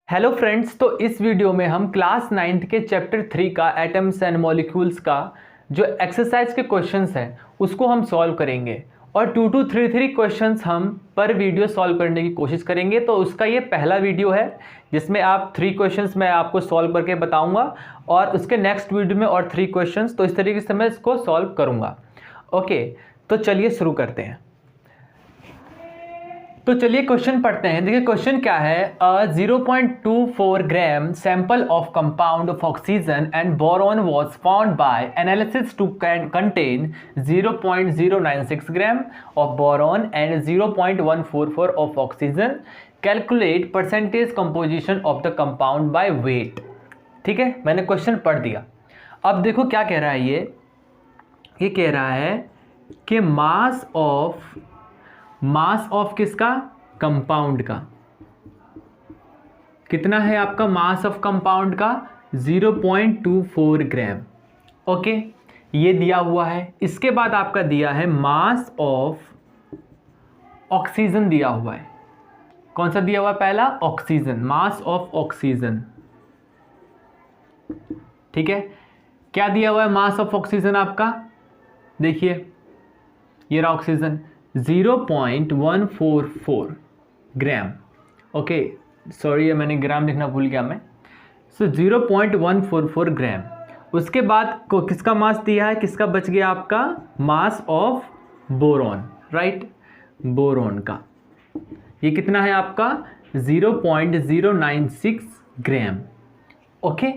Hello friends, तो इस video में हम क्लास 9th के चैप्टर 3 का एटम्स एंड मॉलिक्यूल्स का जो एक्सरसाइज के क्वेश्चंस हैं उसको हम सॉल्व करेंगे और 2 to 3 क्वेश्चंस हम पर वीडियो सॉल्व करने की कोशिश करेंगे। तो उसका ये पहला वीडियो है जिसमें आप 3 क्वेश्चंस मैं आपको सॉल्व करके बताऊंगा और उसके नेक्स्ट वीडियो में और 3 क्वेश्चंस। तो इस तरीके से मैं इसको सॉल्व करूँगा। ओके, तो चलिए शुरू करते हैं। तो चलिए क्वेश्चन पढ़ते हैं। देखिए क्वेश्चन क्या है, 0.24 gram sample of compound of oxygen and boron was found by analysis to contain 0.096 gram of boron and 0.144 of oxygen. Calculate percentage composition of the compound by weight. ठीक है, मैंने क्वेश्चन पढ़ दिया। अब देखो क्या कह रहा है ये कह रहा है कि मास ऑफ किसका, कंपाउंड का कितना है आपका, मास ऑफ कंपाउंड का 0.24 ग्राम। ओके, ये दिया हुआ है। इसके बाद आपका दिया है मास ऑफ ऑक्सीजन दिया हुआ है। कौन सा दिया हुआ है, पहला ऑक्सीजन, मास ऑफ ऑक्सीजन। ठीक है, क्या दिया हुआ है मास ऑफ ऑक्सीजन आपका, देखिए ये रहा ऑक्सीजन 0.144 ग्राम। ओके सॉरी, मैंने ग्राम लिखना भूल गया मैं। सो 0.144 ग्राम। उसके बाद को किसका मास दिया है, किसका बच गया आपका, mass of boron, right, boron का ये कितना है आपका 0.096 ग्राम। ओके,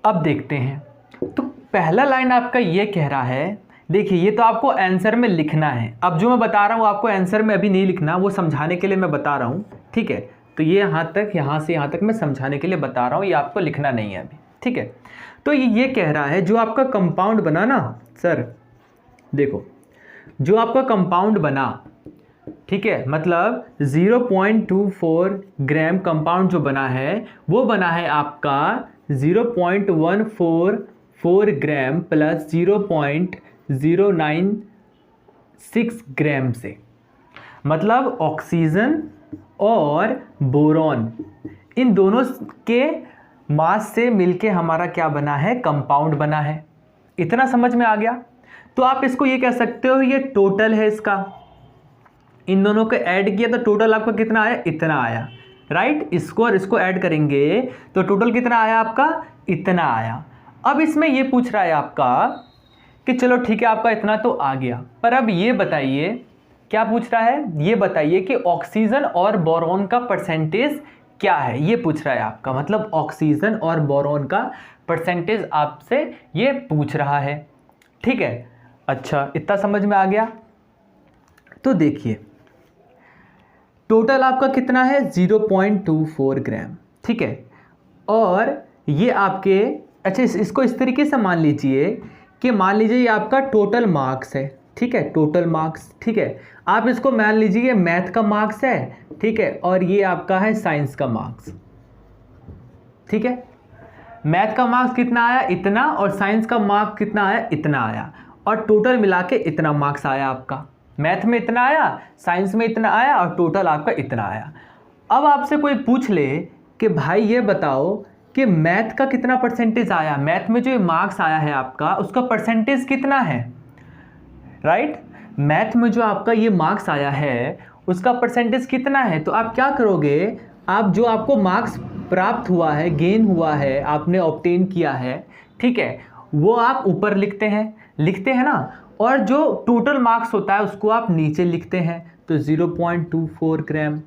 अब देखते हैं। तो पहला लाइन आपका ये कह रहा है, देखिए ये तो आपको आंसर में लिखना है। अब जो मैं बता रहा हूँ आपको आंसर में अभी नहीं लिखना, वो समझाने के लिए मैं बता रहा हूँ। ठीक है, तो ये यहाँ से यहाँ तक मैं समझाने के लिए बता रहा हूँ, ये आपको लिखना नहीं है अभी। ठीक है, तो ये कह रहा है जो आपका कंपाउंड बना ना सर, देखो जो आपका कंपाउंड बना, ठीक है, मतलब 0.24 ग्राम कंपाउंड जो बना है वो बना है आपका 0.144 ग्राम प्लस 0.096 ग्राम से। मतलब ऑक्सीजन और बोरॉन इन दोनों के मास से मिलके हमारा क्या बना है, कंपाउंड बना है। इतना समझ में आ गया। तो आप इसको ये कह सकते हो ये टोटल है इसका, इन दोनों को ऐड किया तो टोटल आपका कितना आया, इतना आया, राइट। इसको और इसको ऐड करेंगे तो टोटल कितना आया आपका, इतना आया। अब इसमें ये पूछ रहा है आपका कि चलो ठीक है आपका इतना तो आ गया, पर अब ये बताइए क्या पूछ रहा है, ये बताइए कि ऑक्सीजन और बोरॉन का परसेंटेज क्या है, ये पूछ रहा है आपका। मतलब ऑक्सीजन और बोरॉन का परसेंटेज आपसे ये पूछ रहा है। ठीक है, अच्छा इतना समझ में आ गया। तो देखिए टोटल आपका कितना है 0.24 ग्राम। ठीक है, और ये आपके, अच्छा इसको इस तरीके से मान लीजिए कि मान लीजिए ये आपका टोटल मार्क्स है। ठीक है, टोटल मार्क्स। ठीक है, आप इसको मान लीजिए ये मैथ का मार्क्स है। ठीक है, और ये आपका है साइंस का मार्क्स। ठीक है, मैथ का मार्क्स कितना आया, इतना, और साइंस का मार्क्स कितना आया, इतना आया, और टोटल मिला के इतना मार्क्स आया आपका। मैथ में इतना आया, साइंस में इतना आया, और टोटल आपका इतना आया। अब आपसे कोई पूछ ले कि भाई ये बताओ कि मैथ का कितना परसेंटेज आया, मैथ में जो मार्क्स आया है आपका उसका परसेंटेज कितना है, राइट। मैथ में जो आपका ये मार्क्स आया है उसका परसेंटेज कितना है। तो आप क्या करोगे, आप जो आपको मार्क्स प्राप्त हुआ है, गेन हुआ है, आपने ऑब्टेन किया है, ठीक है, वो आप ऊपर लिखते हैं ना, और जो टोटल मार्क्स होता है उसको आप नीचे लिखते हैं। तो 0.24 ग्राम,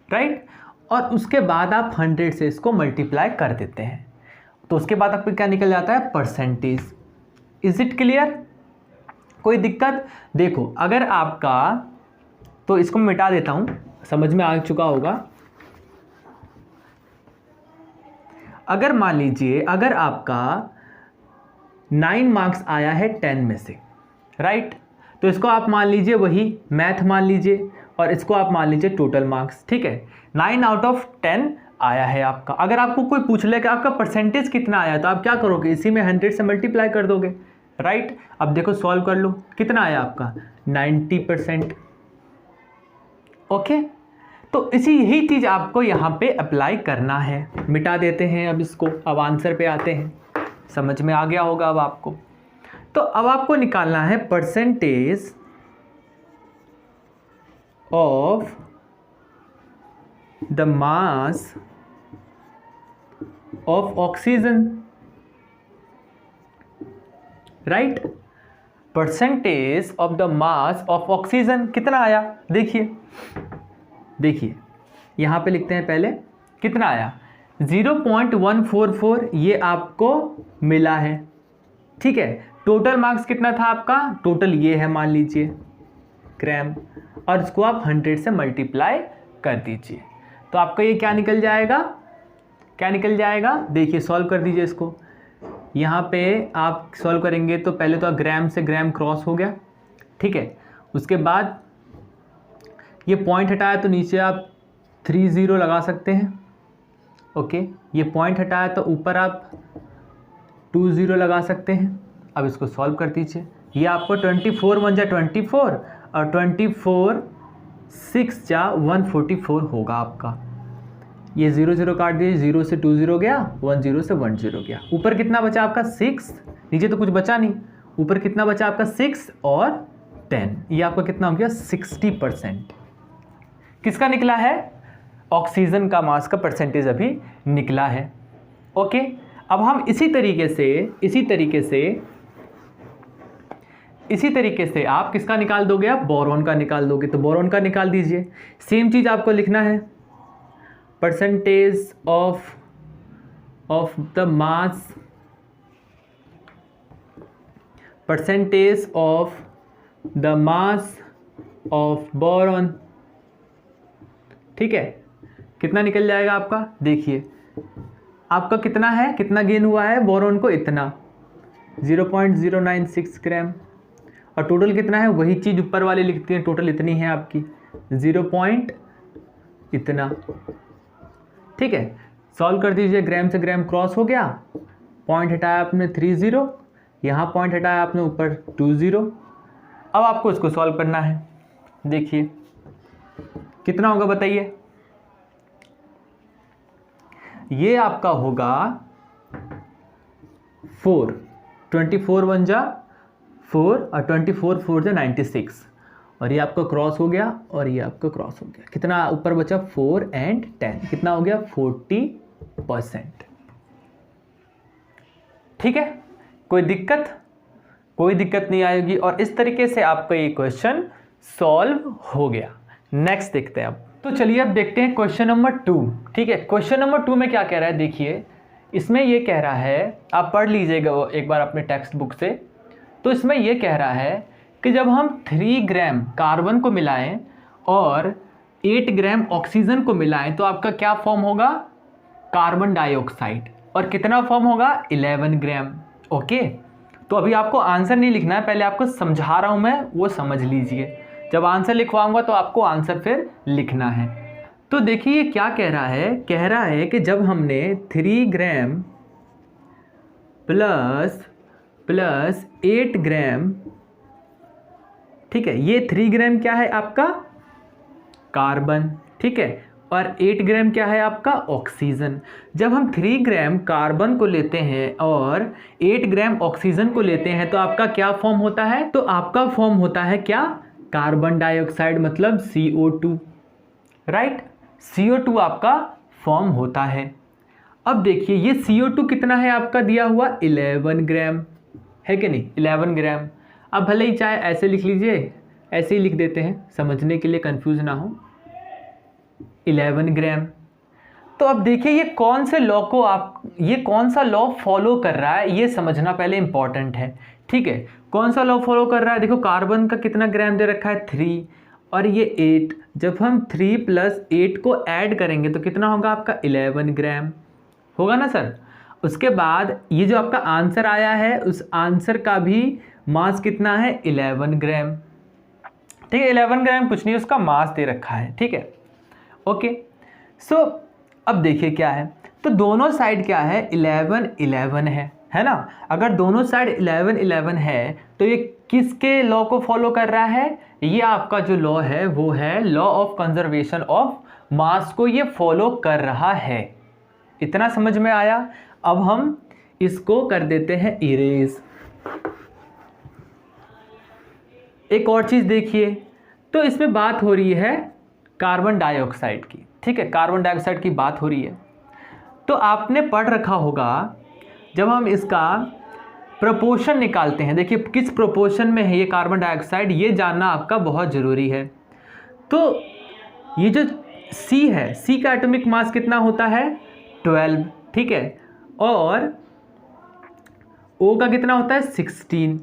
राइट, और उसके बाद आप 100 से इसको मल्टीप्लाई कर देते हैं। तो उसके बाद आपको क्या निकल जाता है, परसेंटेज। इज इट क्लियर, कोई दिक्कत। देखो अगर आपका, तो इसको मिटा देता हूं, समझ में आ चुका होगा। अगर मान लीजिए अगर आपका 9 मार्क्स आया है 10 में से, राइट, तो इसको आप मान लीजिए वही मैथ मान लीजिए, और इसको आप मान लीजिए टोटल मार्क्स। ठीक है, 9 आउट ऑफ 10 आया है आपका। अगर आपको कोई पूछ ले कि आपका परसेंटेज कितना आया, तो आप क्या करोगे, इसी में 100 से मल्टीप्लाई कर दोगे, राइट। अब देखो सॉल्व कर लो, कितना आया आपका 90%। ओके, तो इसी यही चीज़ आपको यहाँ पे अप्लाई करना है। मिटा देते हैं अब इसको, अब आंसर पे आते हैं। समझ में आ गया होगा अब आपको। तो अब आपको निकालना है percentage of the mass of oxygen, right. Percentage of the mass of oxygen कितना आया, देखिए यहां पे लिखते हैं पहले कितना आया 0.144 ये आपको मिला है, ठीक है। टोटल मार्क्स कितना था आपका, टोटल ये है मान लीजिए ग्राम, और इसको आप 100 से मल्टीप्लाई कर दीजिए तो आपका ये क्या निकल जाएगा, देखिए सॉल्व कर दीजिए इसको। यहाँ पे आप सॉल्व करेंगे तो पहले तो ग्राम से ग्राम क्रॉस हो गया, ठीक है। उसके बाद ये पॉइंट हटाया तो नीचे आप 30 लगा सकते हैं, ओके। ये पॉइंट हटाया तो ऊपर आप 20 लगा सकते हैं। अब इसको सॉल्व कर दीजिए। ये आपको 24 1 जा 24 और 24 6 जा 144 होगा आपका। ये 0 काट दिए, 0 से 20 गया, 10 से 10 गया। ऊपर कितना बचा आपका 6, नीचे तो कुछ बचा नहीं, ऊपर कितना बचा आपका 6 और 10, ये आपका कितना हो गया 60%। किसका निकला है, ऑक्सीजन का मास का परसेंटेज अभी निकला है, ओके। अब हम इसी तरीके से आप किसका निकाल दोगे, आप बोरॉन का निकाल दोगे, तो बोरॉन का निकाल दीजिए। सेम चीज़ आपको लिखना है, percentage of the mass, percentage of the mass of boron, ठीक है। कितना निकल जाएगा आपका, देखिए आपका कितना है, कितना गेन हुआ है बोरॉन को, इतना 0.096 ग्राम, और टोटल कितना है, वही चीज़ ऊपर वाले लिखते हैं, टोटल इतनी है आपकी 0 पॉइंट इतना, ठीक है। सॉल्व कर दीजिए, ग्राम से ग्राम क्रॉस हो गया, पॉइंट हटाया आपने 30, यहाँ पॉइंट हटाया आपने ऊपर 20। अब आपको इसको सॉल्व करना है, देखिए कितना होगा बताइए। ये आपका होगा 4, 24 1 जा 4 और 24 4 जा 96, और ये आपका क्रॉस हो गया और ये आपका क्रॉस हो गया। कितना ऊपर बचा 4 and 10, कितना हो गया 40%, ठीक है। कोई दिक्कत नहीं आएगी, और इस तरीके से आपका ये क्वेश्चन सॉल्व हो गया। नेक्स्ट देखते हैं अब। तो चलिए अब देखते हैं क्वेश्चन नंबर 2, ठीक है। क्वेश्चन नंबर 2 में क्या कह रहा है, देखिए इसमें ये कह रहा है, आप पढ़ लीजिएगा एक बार अपने टेक्स्ट बुक से। तो इसमें ये कह रहा है कि जब हम 3 ग्राम कार्बन को मिलाएं और 8 ग्राम ऑक्सीजन को मिलाएं तो आपका क्या फॉर्म होगा, कार्बन डाइऑक्साइड, और कितना फॉर्म होगा 11 ग्राम, ओके। तो अभी आपको आंसर नहीं लिखना है, पहले आपको समझा रहा हूं मैं, वो समझ लीजिए। जब आंसर लिखवाऊंगा तो आपको आंसर फिर लिखना है। तो देखिए क्या कह रहा है कि जब हमने 3 ग्राम प्लस 8 ग्राम, ठीक है, ये 3 ग्राम क्या है आपका कार्बन, ठीक है, और 8 ग्राम क्या है आपका ऑक्सीजन। जब हम 3 ग्राम कार्बन को लेते हैं और 8 ग्राम ऑक्सीजन को लेते हैं तो आपका क्या फॉर्म होता है, तो आपका फॉर्म होता है क्या, कार्बन डाइऑक्साइड, मतलब CO2, राइट। CO2 आपका फॉर्म होता है। अब देखिए ये CO2 कितना है आपका दिया हुआ 11 ग्राम, है कि नहीं 11 ग्राम। अब भले ही चाहे ऐसे लिख लीजिए, ऐसे ही लिख देते हैं समझने के लिए, कंफ्यूज ना हो, 11 ग्राम। तो अब देखिए ये कौन से लॉ को ये कौन सा लॉ फॉलो कर रहा है, ये समझना पहले इंपॉर्टेंट है, ठीक है। कौन सा लॉ फॉलो कर रहा है, देखो कार्बन का कितना ग्राम दे रखा है 3 और ये 8, जब हम 3 + 8 को ऐड करेंगे तो कितना होगा आपका 11 ग्राम होगा ना सर। उसके बाद ये जो आपका आंसर आया है उस आंसर का भी मास कितना है 11 ग्राम, ठीक है। 11 ग्राम कुछ नहीं, उसका मास दे रखा है, ठीक है, ओके। सो अब देखिए क्या है, तो दोनों साइड क्या है 11 11 है ना। अगर दोनों साइड 11 11 है तो ये किसके लॉ को फॉलो कर रहा है, ये आपका जो लॉ है वो है law of conservation of mass को ये फॉलो कर रहा है। इतना समझ में आया। अब हम इसको कर देते हैं इरेज। एक और चीज़ देखिए, तो इसमें बात हो रही है कार्बन डाइऑक्साइड की, ठीक है, कार्बन डाइऑक्साइड की बात हो रही है। तो आपने पढ़ रखा होगा जब हम इसका प्रोपोर्शन निकालते हैं, देखिए किस प्रोपोर्शन में है ये कार्बन डाइऑक्साइड, ये जानना आपका बहुत ज़रूरी है। तो ये जो C है, C का एटॉमिक मास कितना होता है 12, ठीक है, और O का कितना होता है 16।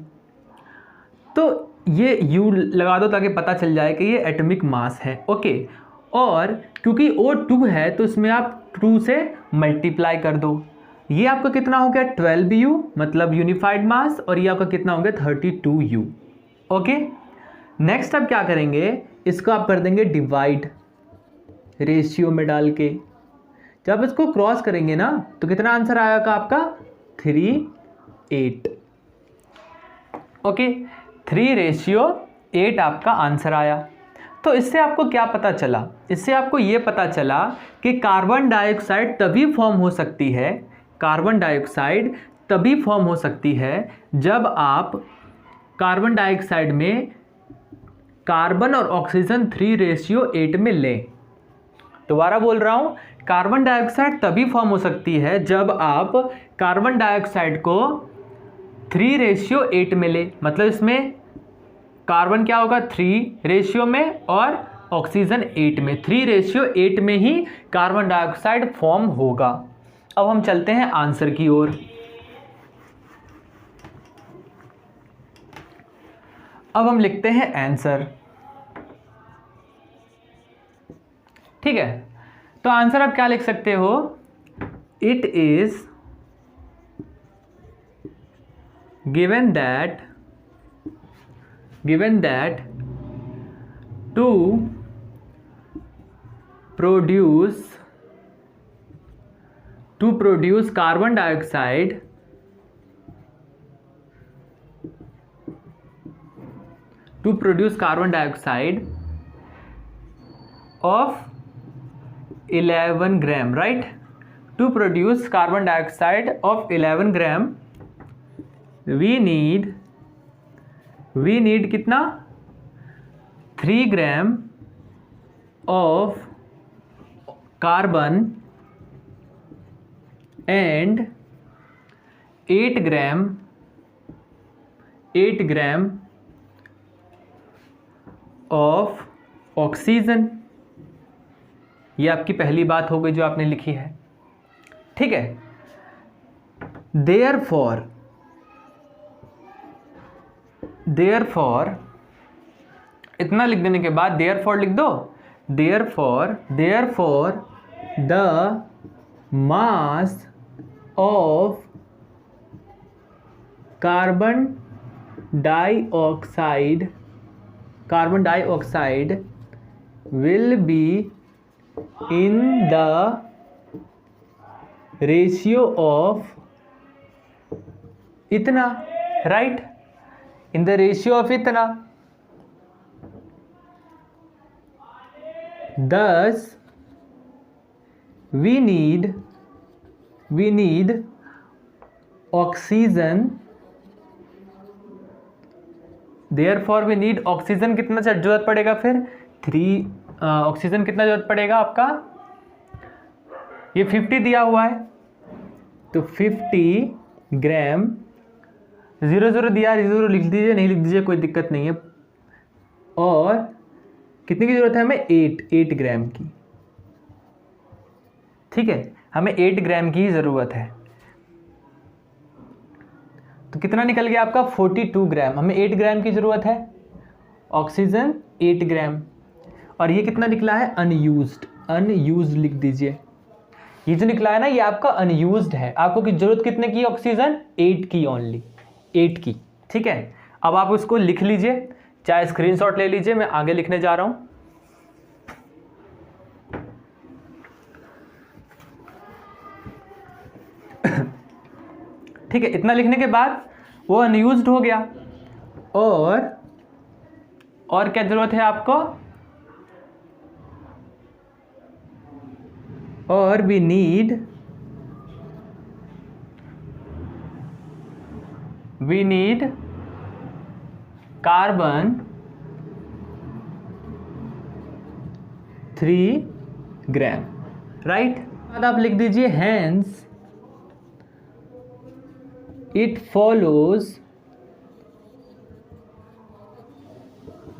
तो ये U लगा दो ताकि पता चल जाए कि ये एटॉमिक मास है, ओके। और क्योंकि O2 है तो इसमें आप 2 से मल्टीप्लाई कर दो। ये आपका कितना हो गया 12U मतलब यूनिफाइड मास, और ये आपका कितना हो गया 32U, ओके। नेक्स्ट आप क्या करेंगे, इसको आप कर देंगे डिवाइड रेशियो में डाल के। जब इसको क्रॉस करेंगे ना तो कितना आंसर आएगा आपका 3:8, ओके। 3:8 आपका आंसर आया। तो इससे आपको क्या पता चला, इससे आपको ये पता चला कि कार्बन डाइऑक्साइड तभी फॉर्म हो सकती है, कार्बन डाइऑक्साइड तभी फॉर्म हो सकती है जब आप कार्बन डाइऑक्साइड में कार्बन और ऑक्सीजन 3:8 में लें। दोबारा बोल रहा हूँ, कार्बन डाइऑक्साइड तभी फॉर्म हो सकती है जब आप कार्बन डाइऑक्साइड को 3:8 में लें। मतलब इसमें कार्बन क्या होगा 3 रेशियो में और ऑक्सीजन 8 में, 3:8 में ही कार्बन डाइऑक्साइड फॉर्म होगा। अब हम चलते हैं आंसर की ओर। अब हम लिखते हैं आंसर, ठीक है। तो आंसर आप क्या लिख सकते हो, it is given that to produce carbon dioxide of 11 gram, right? To produce carbon dioxide of 11 gram we need कितना 3 gram of carbon and 8 gram of oxygen. ये आपकी पहली बात हो गई जो आपने लिखी है, ठीक है। देयरफॉर इतना लिख देने के बाद देयरफॉर लिख दो, therefore the mass of carbon dioxide will be in the ratio of इतना, right? in the ratio of इतना। thus we need oxygen, therefore we need oxygen कितना जरूरत पड़ेगा फिर 3 ऑक्सीजन कितना जरूरत पड़ेगा आपका, ये 50 दिया हुआ है तो 50 ग्राम, 0 दिया, 0 लिख दीजिए, नहीं लिख दीजिए कोई दिक्कत नहीं है। और कितने की जरूरत है हमें 8 ग्राम की, ठीक है, हमें 8 ग्राम की ज़रूरत है। तो कितना निकल गया आपका 42 ग्राम, हमें 8 ग्राम की ज़रूरत है, ऑक्सीजन 8 ग्राम। और ये कितना निकला है अनयूज्ड लिख दीजिए। ये जो निकला है ना ये आपका अनयूज्ड है। आपको की जरूरत कितने की ऑक्सीजन 8 की, ओनली 8 की, ठीक है। अब आप उसको लिख लीजिए, चाहे स्क्रीनशॉट ले लीजिए, मैं आगे लिखने जा रहा हूं। ठीक है, इतना लिखने के बाद वो अनयूज्ड हो गया। और क्या जरूरत है आपको, और we need carbon 3 gram, right. बाद आप लिख दीजिए hence it follows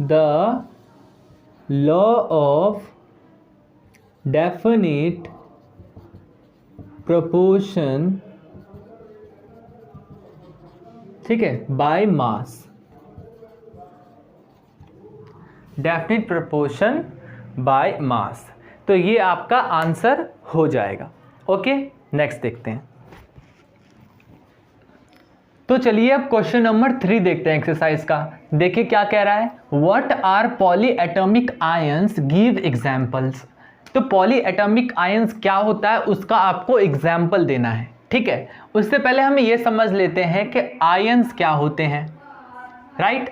the law of definite proportion, ठीक है, by mass, definite proportion by mass. तो ये आपका आंसर हो जाएगा। ओके, नेक्स्ट देखते हैं। तो चलिए अब क्वेश्चन नंबर 3 देखते हैं एक्सरसाइज का। देखिए क्या कह रहा है, what are polyatomic ions, give examples. तो पॉली एटॉमिक आयंस क्या होता है उसका आपको एग्जाम्पल देना है, ठीक है। उससे पहले हम ये समझ लेते हैं कि आयंस क्या होते हैं, राइट।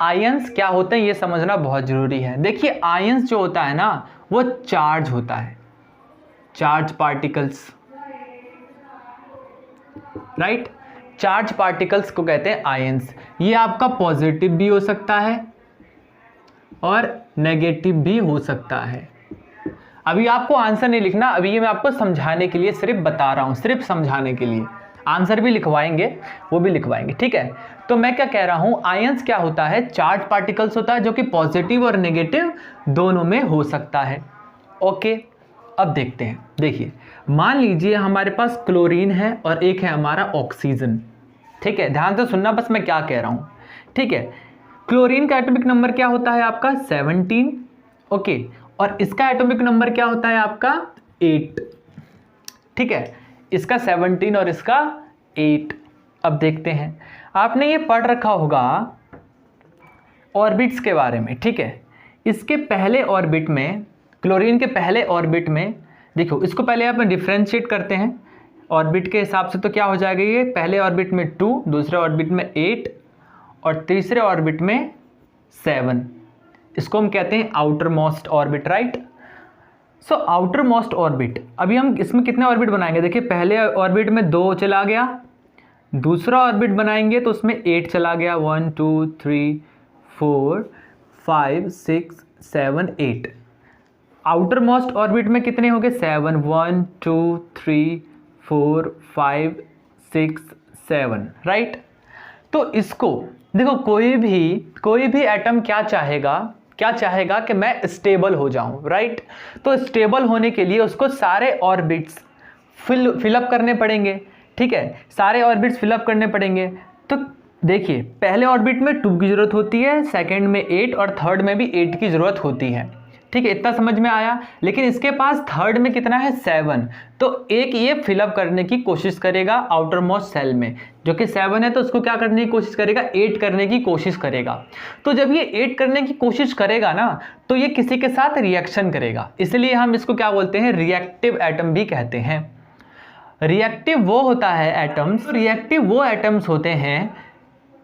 आयंस क्या होते हैं ये समझना बहुत जरूरी है। देखिए आयंस जो होता है ना वो चार्ज होता है, charge particles, right. Charge particles को कहते हैं आयंस। ये आपका पॉजिटिव भी हो सकता है और नेगेटिव भी हो सकता है। अभी आपको आंसर नहीं लिखना, अभी ये मैं आपको समझाने के लिए सिर्फ बता रहा हूं, सिर्फ समझाने के लिए। आंसर भी लिखवाएंगे, वो भी लिखवाएंगे, ठीक है। तो मैं क्या कह रहा हूं, आयंस क्या होता है, चार्ज पार्टिकल्स होता है जो कि पॉजिटिव और नेगेटिव दोनों में हो सकता है। ओके, अब देखते हैं। देखिए मान लीजिए हमारे पास क्लोरीन है और एक है हमारा ऑक्सीजन, ठीक है। ध्यान से सुनना बस मैं क्या कह रहा हूं, ठीक है। क्लोरीन का एटॉमिक नंबर क्या होता है आपका 17, ओके, और इसका एटॉमिक नंबर क्या होता है आपका 8, ठीक है। इसका 17 और इसका 8। अब देखते हैं, आपने ये पढ़ रखा होगा ऑर्बिट्स के बारे में, ठीक है। इसके पहले ऑर्बिट में, क्लोरीन के पहले ऑर्बिट में, देखो इसको पहले आप डिफ्रेंशिएट करते हैं ऑर्बिट के हिसाब से, तो क्या हो जाएगा, ये पहले ऑर्बिट में 2, दूसरे ऑर्बिट में 8 और तीसरे ऑर्बिट में 7। इसको हम कहते हैं outer most orbit, right. So outer most orbit, अभी हम इसमें कितने ऑर्बिट बनाएंगे, देखिए पहले ऑर्बिट में 2 चला गया, दूसरा ऑर्बिट बनाएंगे तो उसमें 8 चला गया, 1 2 3 4 5 6 7 8। आउटर मोस्ट ऑर्बिट में कितने हो गए 7, 1 2 3 4 5 6 7, राइट। तो इसको देखो, कोई भी एटम क्या चाहेगा कि मैं स्टेबल हो जाऊं, राइट। तो स्टेबल होने के लिए उसको सारे ऑर्बिट्स फिलअप करने पड़ेंगे, ठीक है। सारे ऑर्बिट्स फिलअप करने पड़ेंगे। तो देखिए पहले ऑर्बिट में 2 की जरूरत होती है, सेकंड में 8 और थर्ड में भी 8 की जरूरत होती है, ठीक है। इतना समझ में आया। लेकिन इसके पास थर्ड में कितना है 7, तो एक ये फिलअप करने की कोशिश करेगा आउटर मोस्ट सेल में, जो कि 7 है, तो उसको क्या करने की कोशिश करेगा 8 करने की कोशिश करेगा। तो जब ये 8 करने की कोशिश करेगा ना, तो ये किसी के साथ रिएक्शन करेगा, इसलिए हम इसको क्या बोलते हैं, रिएक्टिव एटम भी कहते हैं। रिएक्टिव वो होता है एटम्स, रिएक्टिव वो एटम्स होते हैं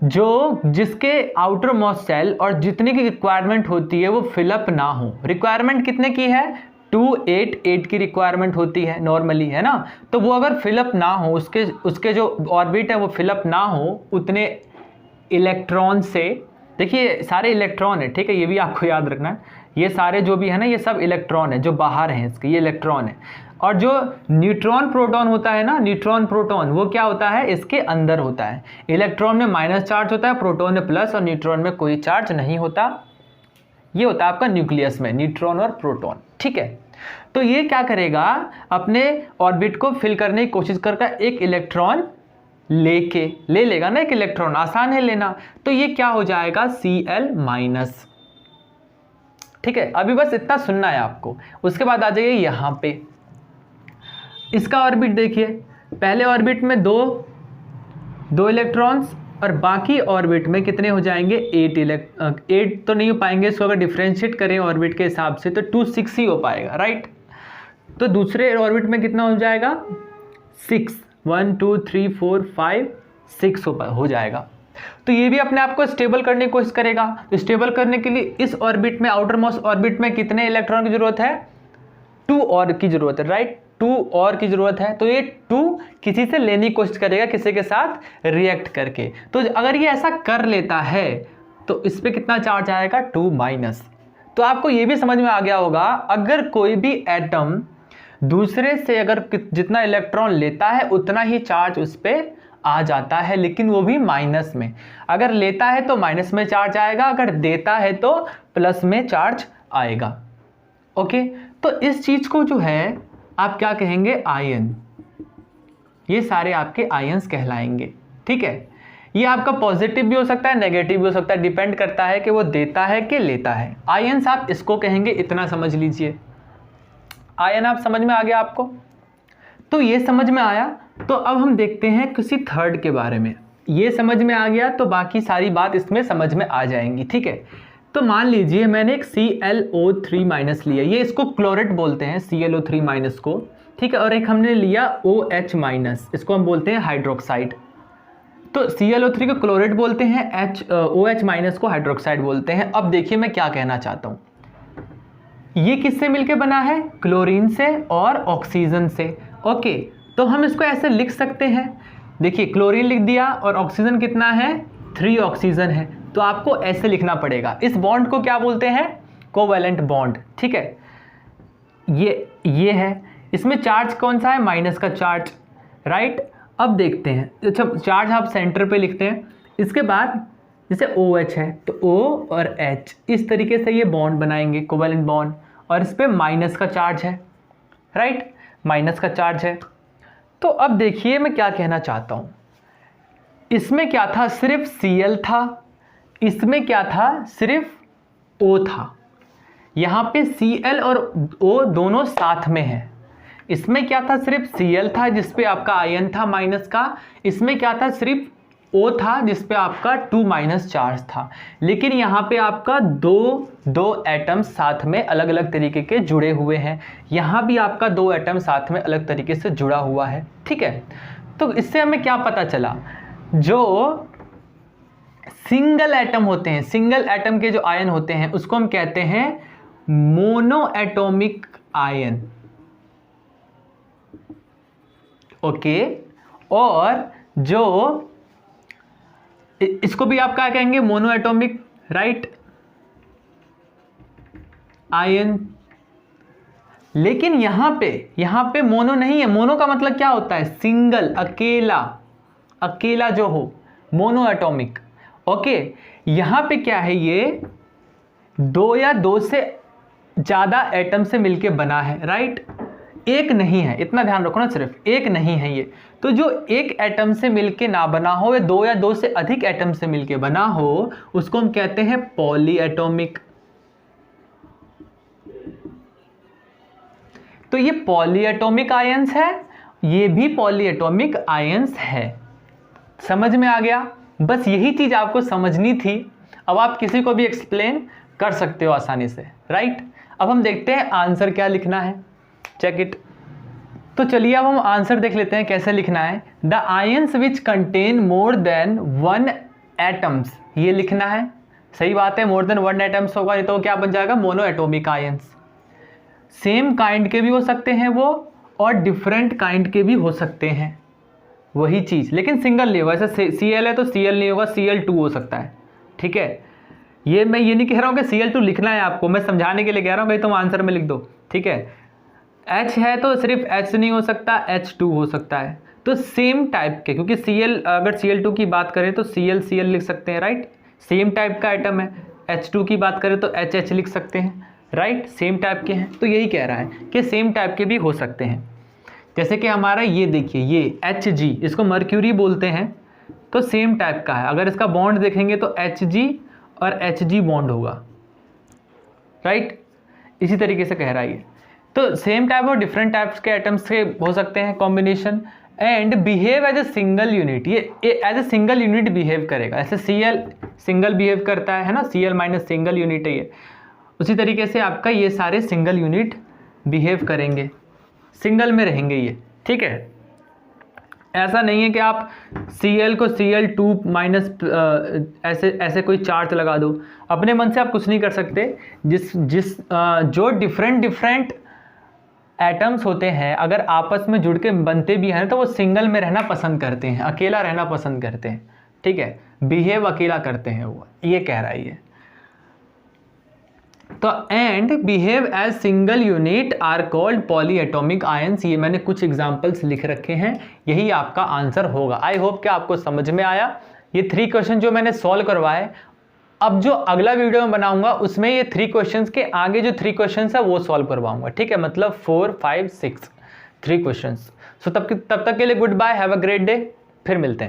जिसके आउटर मोस्ट सेल और जितने की रिक्वायरमेंट होती है वो फिलअप ना हो। रिक्वायरमेंट कितने की है 2 8 8 की रिक्वायरमेंट होती है नॉर्मली, है ना। तो वो अगर फिलअप ना हो, उसके जो ऑर्बिट है वो फिलअप ना हो उतने इलेक्ट्रॉन से, देखिए सारे इलेक्ट्रॉन है, ठीक है, ये भी आपको याद रखना है, ये सारे जो भी है ना ये सब इलेक्ट्रॉन है जो बाहर हैं इसके, ये इलेक्ट्रॉन है। और जो न्यूट्रॉन प्रोटॉन होता है ना, न्यूट्रॉन प्रोटॉन वो क्या होता है इसके अंदर होता है। इलेक्ट्रॉन में माइनस चार्ज होता है, प्रोटॉन में प्लस, और न्यूट्रॉन में कोई चार्ज नहीं होता। ये होता है आपका न्यूक्लियस में न्यूट्रॉन और प्रोटॉन, ठीक है। तो ये क्या करेगा, अपने ऑर्बिट को फिल करने की कोशिश करके एक इलेक्ट्रॉन ले लेगा ना, एक इलेक्ट्रॉन आसान है लेना, तो ये क्या हो जाएगा Cl-, ठीक है। अभी बस इतना सुनना है आपको। उसके बाद आ जाइए यहाँ पे, इसका ऑर्बिट देखिए, पहले ऑर्बिट में दो इलेक्ट्रॉन्स और बाकी ऑर्बिट में कितने हो जाएंगे 8 तो नहीं हो पाएंगे। इसको अगर डिफ्रेंशिएट करें ऑर्बिट के हिसाब से तो 2 6 ही हो पाएगा, राइट। तो दूसरे ऑर्बिट में कितना हो जाएगा 6, 1 2 3 4 5 6 हो जाएगा। तो ये भी अपने आप को स्टेबल करने की कोशिश करेगा। तो स्टेबल करने के लिए इस ऑर्बिट में, आउटर मोस्ट ऑर्बिट में कितने इलेक्ट्रॉन की जरूरत है 2 और की जरूरत है, राइट। 2 और की ज़रूरत है, तो ये 2 किसी से लेने की कोशिश करेगा, किसी के साथ रिएक्ट करके। तो अगर ये ऐसा कर लेता है तो इस पर कितना चार्ज आएगा, 2 माइनस। तो आपको ये भी समझ में आ गया होगा, अगर कोई भी एटम दूसरे से अगर जितना इलेक्ट्रॉन लेता है उतना ही चार्ज उस पर आ जाता है, लेकिन वो भी माइनस में। अगर लेता है तो माइनस में चार्ज आएगा, अगर देता है तो प्लस में चार्ज आएगा। ओके, तो इस चीज को जो है आप क्या कहेंगे, आयन। ये सारे आपके आयंस कहलाएंगे। ठीक है, ये आपका पॉजिटिव भी हो सकता है, नेगेटिव भी हो सकता है, डिपेंड करता है कि वो देता है कि लेता है। आयंस आप इसको कहेंगे, इतना समझ लीजिए। आयन आप समझ में आ गया आपको? तो ये समझ में आया। तो अब हम देखते हैं किसी थर्ड के बारे में। ये समझ में आ गया तो बाकी सारी बात इसमें समझ में आ जाएंगी। ठीक है, तो मान लीजिए मैंने एक ClO3- लिया, ये इसको क्लोरेट बोलते हैं, ClO3- को। ठीक है, और एक हमने लिया OH-, इसको हम बोलते हैं हाइड्रोक्साइड। तो ClO3 को क्लोरेट बोलते हैं, OH- को हाइड्रोक्साइड बोलते हैं। अब देखिए मैं क्या कहना चाहता हूँ, ये किससे मिलके बना है, क्लोरीन से और ऑक्सीजन से। ओके, तो हम इसको ऐसे लिख सकते हैं, देखिए क्लोरीन लिख दिया और ऑक्सीजन कितना है, 3 ऑक्सीजन है, तो आपको ऐसे लिखना पड़ेगा। इस बॉन्ड को क्या बोलते हैं, कोवैलेंट बॉन्ड। ठीक है, ये है, इसमें चार्ज कौन सा है, माइनस का चार्ज, राइट। अब देखते हैं, अच्छा चार्ज आप सेंटर पे लिखते हैं। इसके बाद जैसे OH है तो O और H, इस तरीके से ये बॉन्ड बनाएंगे, कोवैलेंट बॉन्ड, और इस पे माइनस का चार्ज है, राइट, माइनस का चार्ज है। तो अब देखिए मैं क्या कहना चाहता हूँ, इसमें क्या था, सिर्फ Cl था, इसमें क्या था, सिर्फ O था। यहाँ पे Cl और O दोनों साथ में है। इसमें क्या था, सिर्फ Cl था जिसपे आपका आयन था माइनस का, इसमें क्या था, सिर्फ O था जिसपे आपका 2- चार्ज था। लेकिन यहाँ पे आपका दो एटम साथ में अलग अलग तरीके के जुड़े हुए हैं, यहाँ भी आपका 2 एटम साथ में अलग तरीके से जुड़ा हुआ है। ठीक है, तो इससे हमें क्या पता चला, जो सिंगल एटम होते हैं, सिंगल एटम के जो आयन होते हैं उसको हम कहते हैं मोनो एटॉमिक आयन। ओके, और जो इसको भी आप क्या कहेंगे, मोनो एटॉमिक, राइट, आयन। लेकिन यहां पे मोनो नहीं है। मोनो का मतलब क्या होता है, सिंगल, अकेला जो हो, मोनो एटॉमिक। ओके, यहां पे क्या है, ये 2 या 2 से ज्यादा एटम से मिलके बना है, राइट, एक नहीं है, इतना ध्यान रखो ना, सिर्फ एक नहीं है ये। तो जो एक एटम से मिलके ना बना हो, या 2 या 2 से अधिक एटम से मिलके बना हो, उसको हम कहते हैं पॉली एटॉमिक। तो ये पॉली एटॉमिक आयंस है, ये भी पॉली एटॉमिक आयंस है। समझ में आ गया? बस यही चीज आपको समझनी थी। अब आप किसी को भी एक्सप्लेन कर सकते हो आसानी से, राइट। अब हम देखते हैं आंसर क्या लिखना है, चेक इट। तो चलिए अब हम आंसर देख लेते हैं कैसे लिखना है। The ions which contain more than 1 atoms, ये लिखना है। सही बात है, मोर देन 1 एटम्स होगा, नहीं तो क्या बन जाएगा, mono atomic ions. Same kind के भी हो सकते हैं वो, और डिफरेंट काइंड के भी हो सकते हैं, वही चीज, लेकिन सिंगल नहीं होगा। ऐसे Cl है तो Cl नहीं होगा, Cl2 हो सकता है। ठीक है, ये मैं ये नहीं कह रहा हूँ कि Cl2 लिखना है आपको, मैं समझाने के लिए कह रहा हूँ, भाई तुम आंसर में लिख दो। ठीक है, H है तो सिर्फ H नहीं हो सकता, H2 हो सकता है। तो सेम टाइप के, क्योंकि Cl, अगर Cl2 की बात करें तो Cl लिख सकते हैं, राइट, सेम टाइप का आइटम है। H2 की बात करें तो HH लिख सकते हैं, राइट, सेम टाइप के हैं। तो यही कह रहा है कि सेम टाइप के भी हो सकते हैं। जैसे कि हमारा ये देखिए, ये Hg, इसको मर्क्यूरी बोलते हैं, तो सेम टाइप का है। अगर इसका बॉन्ड देखेंगे तो Hg और Hg बॉन्ड होगा, राइट, इसी तरीके से कह रहा है ये। तो सेम टाइप और डिफरेंट टाइप्स के एटम्स से हो सकते हैं combination, and behave as a single unit. ये as a single unit behave करेगा, ऐसे Cl सिंगल बिहेव करता है ना, Cl- सिंगल यूनिट है ये। उसी तरीके से आपका ये सारे सिंगल यूनिट बिहेव करेंगे, सिंगल में रहेंगे ये। ठीक है, ऐसा नहीं है कि आप Cl को Cl2- ऐसे कोई चार्ज लगा दो, अपने मन से आप कुछ नहीं कर सकते। जो डिफरेंट एटम्स होते हैं अगर आपस में जुड़ के बनते भी हैं तो वो सिंगल में रहना पसंद करते हैं, अकेला रहना पसंद करते हैं, ठीक है, बिहेव अकेला करते हैं वो, ये कह रहा है ये। तो and behave as single unit are called polyatomic ions, ये मैंने कुछ एग्जांपल्स लिख रखे हैं, यही आपका आंसर होगा। आई होप कि आपको समझ में आया। ये 3 क्वेश्चन जो मैंने सॉल्व करवाए, अब जो अगला वीडियो में बनाऊंगा उसमें ये 3 क्वेश्चंस के आगे जो 3 क्वेश्चंस है वो सॉल्व करवाऊंगा, ठीक है, मतलब 4, 5, 6 3 क्वेश्चंस। सो तब तक के लिए goodbye, have a great day, फिर मिलते हैं।